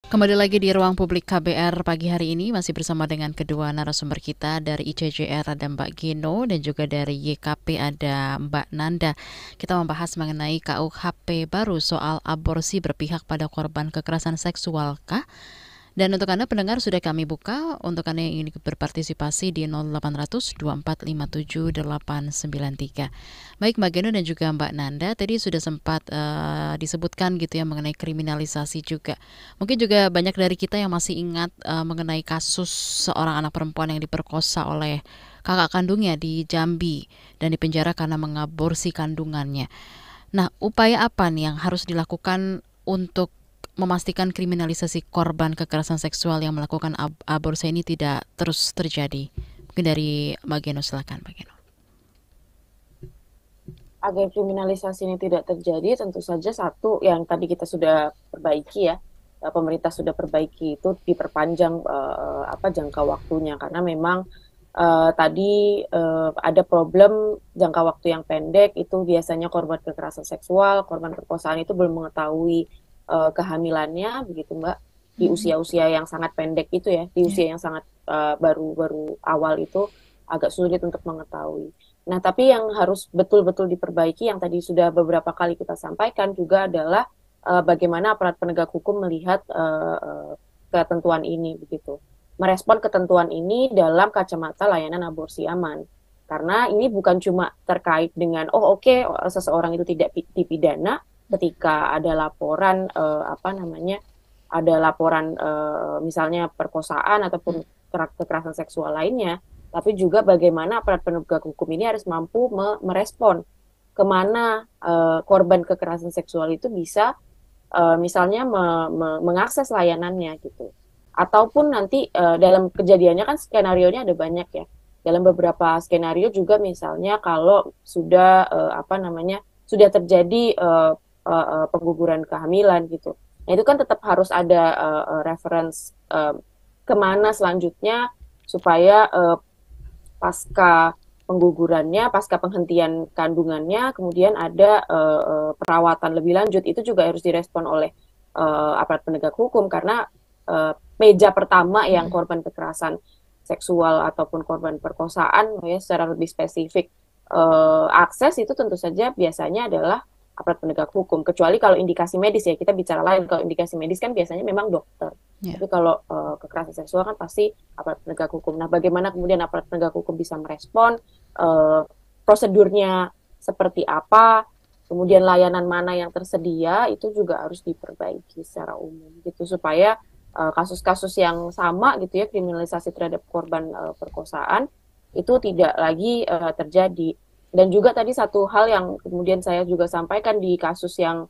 Kembali lagi di ruang publik KBR pagi hari ini masih bersama dengan kedua narasumber kita dari ICJR ada Mbak Gino dan juga dari YKP ada Mbak Nanda. Kita membahas mengenai KUHP baru soal aborsi berpihak pada korban kekerasan seksual kah? Dan untuk Anda pendengar sudah kami buka untuk Anda yang ingin berpartisipasi di 0800 2457 893. Baik Mbak Geno dan juga Mbak Nanda tadi sudah sempat disebutkan gitu ya mengenai kriminalisasi juga. Mungkin juga banyak dari kita yang masih ingat mengenai kasus seorang anak perempuan yang diperkosa oleh kakak kandungnya di Jambi dan dipenjara karena mengaborsi kandungannya. Nah, upaya apa nih yang harus dilakukan untuk memastikan kriminalisasi korban kekerasan seksual yang melakukan aborsi ini tidak terus terjadi? Mungkin dari Mbak Geno, silakan Mbak Geno. Agar kriminalisasi ini tidak terjadi, tentu saja satu yang tadi kita sudah perbaiki ya, pemerintah sudah perbaiki itu diperpanjang jangka waktunya karena memang tadi ada problem jangka waktu yang pendek itu biasanya korban kekerasan seksual, korban perkosaan itu belum mengetahui kehamilannya begitu Mbak di Mm-mm. usia-usia yang sangat pendek itu ya, di Ya. usia yang sangat baru-baru awal itu agak sulit untuk mengetahui. Nah, tapi yang harus betul-betul diperbaiki yang tadi sudah beberapa kali kita sampaikan juga adalah bagaimana aparat penegak hukum melihat ketentuan ini begitu. Merespon ketentuan ini dalam kacamata layanan aborsi aman. Karena ini bukan cuma terkait dengan seseorang itu tidak dipidana ketika ada laporan ada laporan misalnya perkosaan ataupun kekerasan seksual lainnya, tapi juga bagaimana aparat penegak hukum ini harus mampu merespon kemana korban kekerasan seksual itu bisa misalnya mengakses layanannya gitu. Ataupun nanti dalam kejadiannya kan skenario-nya ada banyak ya. Dalam beberapa skenario juga misalnya kalau sudah sudah terjadi pengguguran kehamilan gitu. Nah itu kan tetap harus ada reference kemana selanjutnya supaya pasca penggugurannya, pasca penghentian kandungannya, kemudian ada perawatan lebih lanjut, itu juga harus direspon oleh aparat penegak hukum karena meja pertama yang korban kekerasan seksual ataupun korban perkosaan ya secara lebih spesifik akses itu tentu saja biasanya adalah aparat penegak hukum. Kecuali kalau indikasi medis ya kita bicara lain. Kalau indikasi medis kan biasanya memang dokter. Ya. Tapi kalau kekerasan seksual kan pasti aparat penegak hukum. Nah, bagaimana kemudian aparat penegak hukum bisa merespon prosedurnya seperti apa, kemudian layanan mana yang tersedia itu juga harus diperbaiki secara umum gitu supaya kasus-kasus yang sama gitu ya kriminalisasi terhadap korban perkosaan itu tidak lagi terjadi. Dan juga tadi satu hal yang kemudian saya juga sampaikan di kasus yang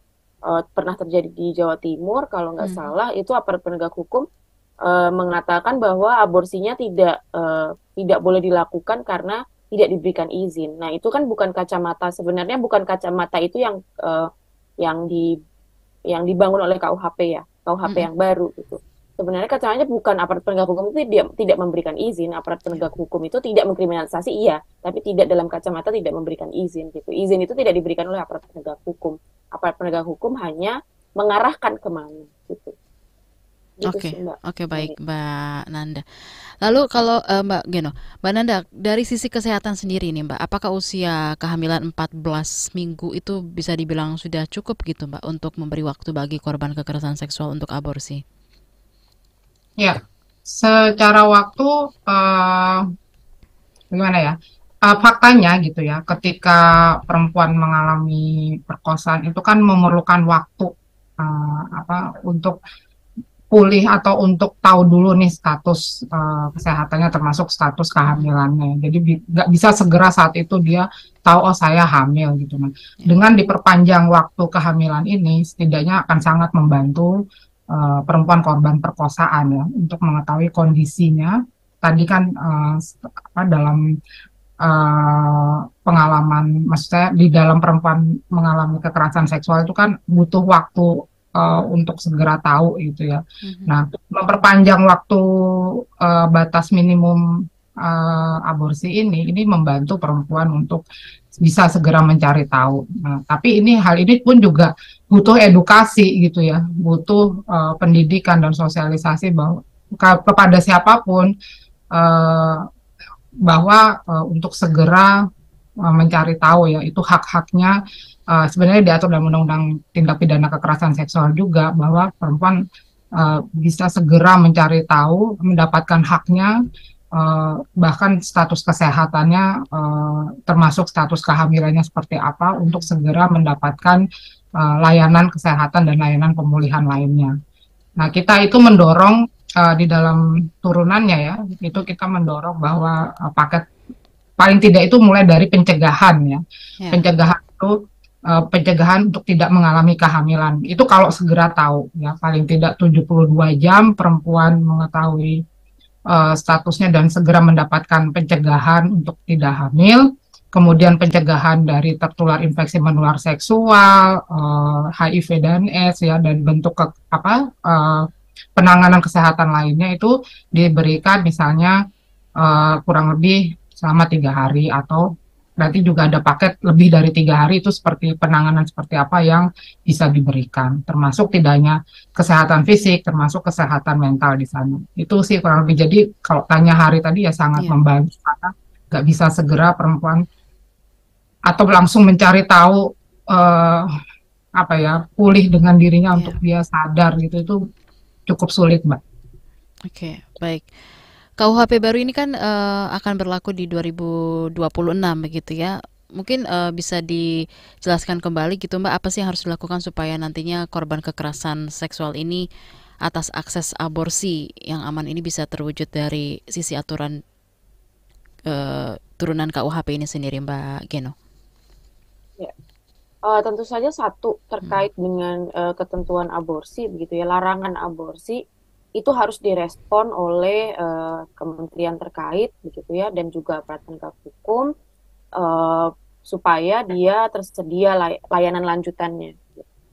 pernah terjadi di Jawa Timur, kalau nggak Mm. salah, itu aparat penegak hukum mengatakan bahwa aborsinya tidak boleh dilakukan karena tidak diberikan izin. Nah, itu kan bukan kacamata sebenarnya bukan kacamata itu yang di yang dibangun oleh KUHP ya, KUHP Mm-mm. yang baru gitu. Sebenarnya kacamatanya bukan aparat penegak hukum itu tidak memberikan izin, aparat Ya. penegak hukum itu tidak mengkriminalisasi iya, tapi tidak dalam kacamata tidak memberikan izin gitu. Izin itu tidak diberikan oleh aparat penegak hukum. Aparat penegak hukum hanya mengarahkan kemana gitu. Gitu Oke, sih Mbak. oke baik Mbak Nanda. Lalu kalau Mbak Geno, Mbak Nanda dari sisi kesehatan sendiri nih Mbak, apakah usia kehamilan 14 minggu itu bisa dibilang sudah cukup gitu Mbak untuk memberi waktu bagi korban kekerasan seksual untuk aborsi? Ya, secara waktu gimana ya? Faktanya gitu ya, ketika perempuan mengalami perkosaan itu kan memerlukan waktu untuk pulih atau untuk tahu dulu nih status kesehatannya termasuk status Mm-mm. kehamilannya. Jadi nggak bisa segera saat itu dia tahu oh saya hamil gitu. Nah, Ya. dengan diperpanjang waktu kehamilan ini setidaknya akan sangat membantu perempuan korban perkosaan ya untuk mengetahui kondisinya. Tadi kan dalam pengalaman, maksudnya di dalam perempuan mengalami kekerasan seksual itu kan butuh waktu untuk segera tahu gitu ya. Mhm. Nah, memperpanjang waktu batas minimum aborsi ini membantu perempuan untuk bisa segera mencari tahu. Nah, tapi hal ini pun juga butuh edukasi gitu ya, butuh pendidikan dan sosialisasi bahwa kepada siapapun uh, bahwa untuk segera mencari tahu ya itu hak-haknya sebenarnya diatur dalam Undang-Undang Tindak Pidana Kekerasan Seksual juga bahwa perempuan bisa segera mencari tahu, mendapatkan haknya, bahkan status kesehatannya, termasuk status kehamilannya seperti apa, untuk segera mendapatkan layanan kesehatan dan layanan pemulihan lainnya. Nah, kita itu mendorong di dalam turunannya ya, itu kita mendorong bahwa paket paling tidak itu mulai dari pencegahan ya. Ya. Pencegahan itu pencegahan untuk tidak mengalami kehamilan. Itu kalau segera tahu ya, paling tidak 72 jam perempuan mengetahui statusnya dan segera mendapatkan pencegahan untuk tidak hamil. Kemudian pencegahan dari tertular infeksi menular seksual, HIV dan AIDS ya, dan bentuk penanganan kesehatan lainnya itu diberikan misalnya kurang lebih selama 3 hari, atau nanti juga ada paket lebih dari 3 hari itu seperti penanganan seperti apa yang bisa diberikan, termasuk tidak hanya kesehatan fisik, termasuk kesehatan mental di sana. Itu sih kurang lebih. Jadi kalau tanya hari tadi ya sangat membantu, karena nggak bisa segera perempuan atau langsung mencari tahu pulih dengan dirinya untuk dia sadar gitu, itu cukup sulit, Mbak. Oke, baik. KUHP baru ini kan akan berlaku di 2026 begitu ya. Mungkin bisa dijelaskan kembali gitu Mbak, apa sih yang harus dilakukan supaya nantinya korban kekerasan seksual ini atas akses aborsi yang aman ini bisa terwujud dari sisi aturan turunan KUHP ini sendiri, Mbak Geno? Ya. Tentu saja satu terkait dengan ketentuan aborsi begitu ya, larangan aborsi itu harus direspon oleh kementerian terkait begitu ya, dan juga aparat penegak hukum supaya dia tersedia layanan lanjutannya,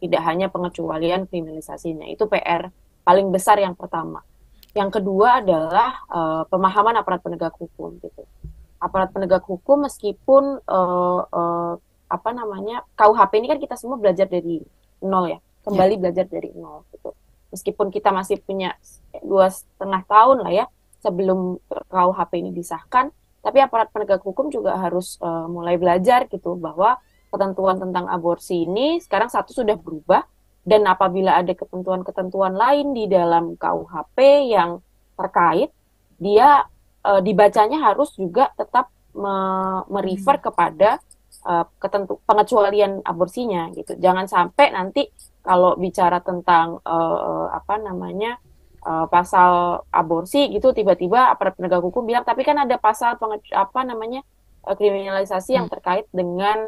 tidak hanya pengecualian kriminalisasinya. Itu PR paling besar yang pertama. Yang kedua adalah pemahaman aparat penegak hukum gitu. Aparat penegak hukum meskipun KUHP ini kan kita semua belajar dari nol ya, kembali belajar dari nol gitu. Meskipun kita masih punya 2,5 tahun lah ya sebelum KUHP ini disahkan, tapi aparat penegak hukum juga harus mulai belajar gitu, bahwa ketentuan tentang aborsi ini sekarang satu sudah berubah, dan apabila ada ketentuan-ketentuan lain di dalam KUHP yang terkait, dia dibacanya harus juga tetap merefer kepada pengecualian aborsinya gitu. Jangan sampai nanti kalau bicara tentang pasal aborsi gitu, tiba-tiba aparat penegak hukum bilang tapi kan ada pasal kriminalisasi yang terkait dengan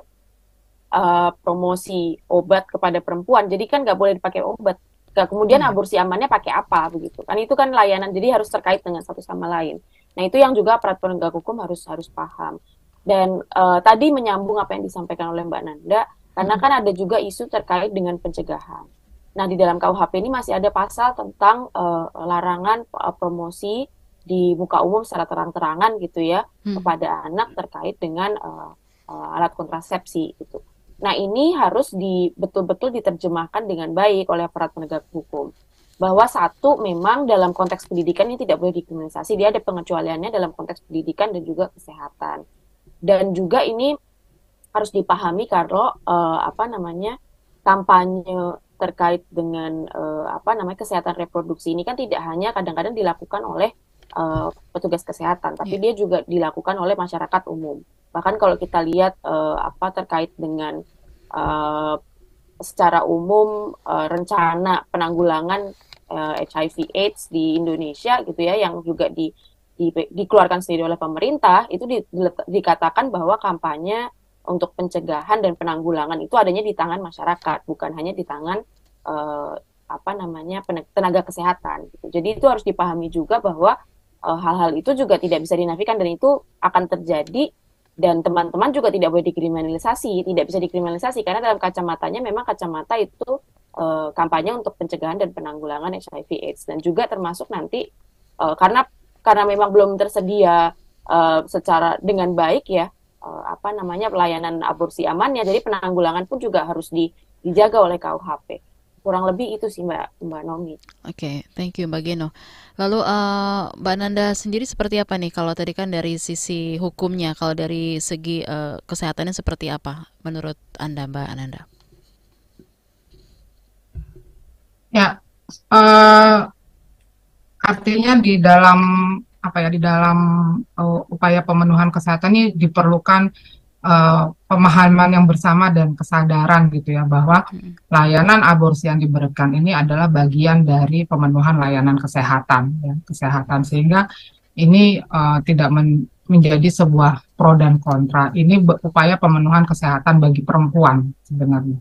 promosi obat kepada perempuan. Jadi kan nggak boleh dipakai obat. Kemudian aborsi amannya pakai apa begitu? Kan itu kan layanan, jadi harus terkait dengan satu sama lain. Nah, itu yang juga aparat penegak hukum harus paham. Dan tadi menyambung apa yang disampaikan oleh Mbak Nanda, karena kan ada juga isu terkait dengan pencegahan. Nah, di dalam KUHP ini masih ada pasal tentang larangan promosi di muka umum secara terang-terangan gitu ya, kepada anak terkait dengan alat kontrasepsi gitu. Nah, ini harus betul-betul diterjemahkan dengan baik oleh aparat penegak hukum. Bahwa satu, memang dalam konteks pendidikan ini tidak boleh dikriminalisasi, dia ada pengecualiannya dalam konteks pendidikan dan juga kesehatan. Dan juga ini harus dipahami kalau kampanye terkait dengan kesehatan reproduksi ini kan tidak hanya kadang-kadang dilakukan oleh petugas kesehatan, tapi dia juga dilakukan oleh masyarakat umum. Bahkan kalau kita lihat terkait dengan secara umum rencana penanggulangan HIV/AIDS di Indonesia gitu ya, yang juga dikeluarkan sendiri oleh pemerintah, itu dikatakan bahwa kampanye untuk pencegahan dan penanggulangan itu adanya di tangan masyarakat, bukan hanya di tangan tenaga kesehatan gitu. Jadi itu harus dipahami juga bahwa hal-hal itu juga tidak bisa dinafikan, dan itu akan terjadi, dan teman-teman juga tidak boleh tidak bisa dikriminalisasi karena dalam kacamatanya memang kacamata itu kampanye untuk pencegahan dan penanggulangan HIV/AIDS, dan juga termasuk nanti karena memang belum tersedia secara dengan baik ya apa namanya pelayanan aborsi aman ya. Jadi penanggulangan pun juga harus dijaga oleh KUHP. Kurang lebih itu sih Mbak Nomi. Oke, thank you Mbak Geno. Lalu Mbak Nanda sendiri seperti apa nih? Kalau tadi kan dari sisi hukumnya, kalau dari segi kesehatannya seperti apa menurut Anda Mbak Nanda? Ya, artinya di dalam upaya pemenuhan kesehatan ini diperlukan pemahaman yang bersama dan kesadaran gitu ya, bahwa layanan aborsi yang diberikan ini adalah bagian dari pemenuhan layanan kesehatan, sehingga ini tidak menjadi sebuah pro dan kontra. Ini upaya pemenuhan kesehatan bagi perempuan sebenarnya.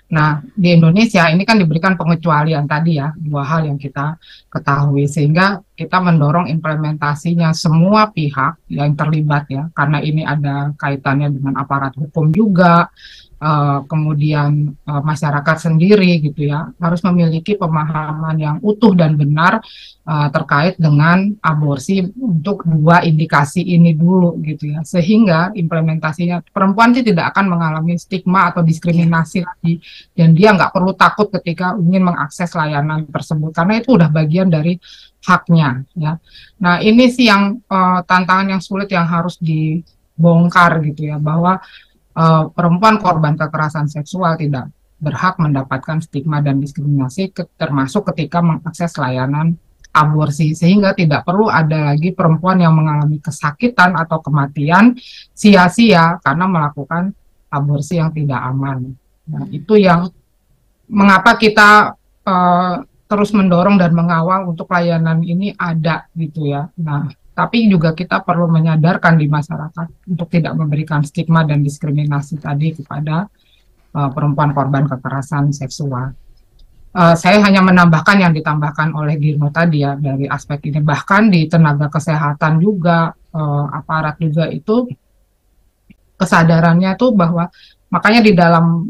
Nah, di Indonesia ini kan diberikan pengecualian tadi ya, 2 hal yang kita ketahui, sehingga kita mendorong implementasinya semua pihak yang terlibat ya, karena ini ada kaitannya dengan aparat hukum juga, kemudian masyarakat sendiri gitu ya, harus memiliki pemahaman yang utuh dan benar terkait dengan aborsi untuk 2 indikasi ini dulu gitu ya, sehingga implementasinya perempuan sih tidak akan mengalami stigma atau diskriminasi lagi, dan dia nggak perlu takut ketika ingin mengakses layanan tersebut karena itu udah bagian dari haknya ya. Nah ini sih yang tantangan yang sulit yang harus dibongkar gitu ya, bahwa perempuan korban kekerasan seksual tidak berhak mendapatkan stigma dan diskriminasi termasuk ketika mengakses layanan aborsi, sehingga tidak perlu ada lagi perempuan yang mengalami kesakitan atau kematian sia-sia karena melakukan aborsi yang tidak aman. Nah, itu yang mengapa kita terus mendorong dan mengawal untuk layanan ini ada gitu ya. Nah, tapi juga kita perlu menyadarkan di masyarakat untuk tidak memberikan stigma dan diskriminasi tadi kepada perempuan korban kekerasan seksual. Saya hanya menambahkan yang ditambahkan oleh Gino tadi ya dari aspek ini. Bahkan di tenaga kesehatan juga, aparat juga itu kesadarannya tuh bahwa makanya di dalam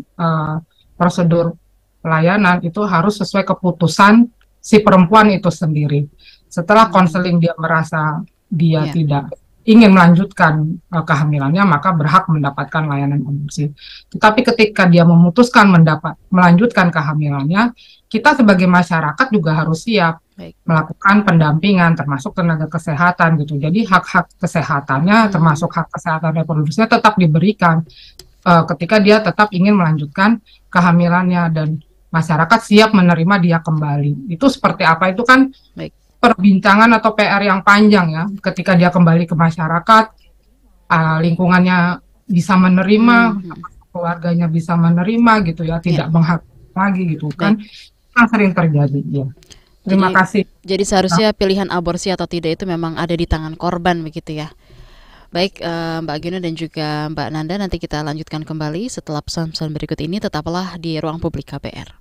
prosedur pelayanan itu harus sesuai keputusan si perempuan itu sendiri. Setelah konseling dia merasa dia tidak ingin melanjutkan kehamilannya, maka berhak mendapatkan layanan aborsi. Tetapi ketika dia memutuskan melanjutkan kehamilannya, kita sebagai masyarakat juga harus siap melakukan pendampingan, termasuk tenaga kesehatan gitu. Jadi hak-hak kesehatannya, termasuk hak kesehatan reproduksinya tetap diberikan ketika dia tetap ingin melanjutkan kehamilannya, dan masyarakat siap menerima dia kembali. Itu seperti apa? Itu kan perbincangan atau PR yang panjang ya, ketika dia kembali ke masyarakat, lingkungannya bisa menerima, keluarganya bisa menerima gitu ya, tidak menghakimi lagi gitu kan, yang sering terjadi ya. Terima kasih. Jadi seharusnya pilihan aborsi atau tidak itu memang ada di tangan korban begitu ya. Baik Mbak Gino dan juga Mbak Nanda, nanti kita lanjutkan kembali setelah pesan-pesan berikut ini. Tetaplah di Ruang Publik KBR.